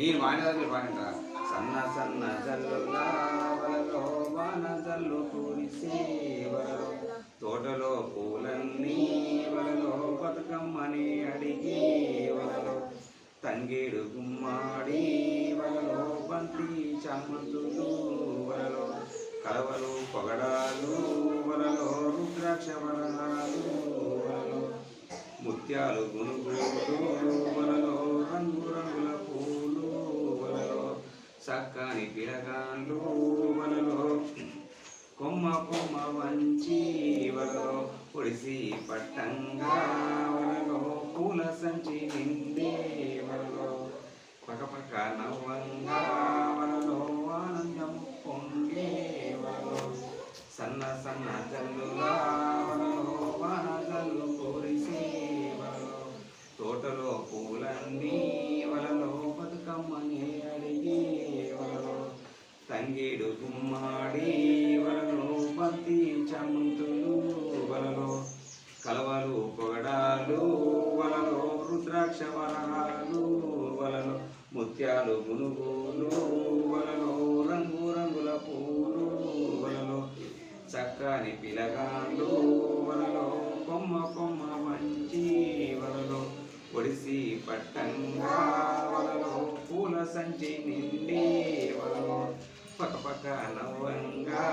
నేను వాడిదా మీరు వాడింటా సన్న సన్న జల్లులా వలలో వాన జల్లు కురిసే వలలో తోటలో పూలన్నీ వలలో బతుకమ్మని అడిగే వలలో తంగేడు గుమ్మాడి వలలో బంతి చామంతులు వలలో కలవలు పొగడాలు వలలో రుద్రాక్ష వరహాలు వలలో ముత్యాలు గునుగులు వలలో రంగు రంగుల పూలు వలలో చక్కని పిలగాళ్ళు వలలో కొమ్మ కొమ్మ వంచి వలలో పొడిసి పట్టంగా వలలో పూల సంచి నిండే వలలో పక్కపక్క నవ్వంగా వలలో ఆనందం పొంగే వలలో సన్న సన్న జల్లులా వలలో వాన జల్లు కురిసే వలలో తోటలో పూలన్నీ వలలో బతుకమ్మని అడిగే వలలో తంగేడు గుమ్మాడి వలలో బంతి చామంతులు వలలో కలవలు పొగడాలు వలలో రుద్రాక్ష వరహాలు వలలో ముత్యాలు గునుగులు వలలో రంగు రంగుల పూలు వలలో చక్కని పిలగాళ్ళు వలలో కొమ్మ కొమ్మ మంచి వలలో ఒడిసి పట్టంగా వలలో పూల సంచి నిండి వలలో పక్క పక్క నవ్వంగా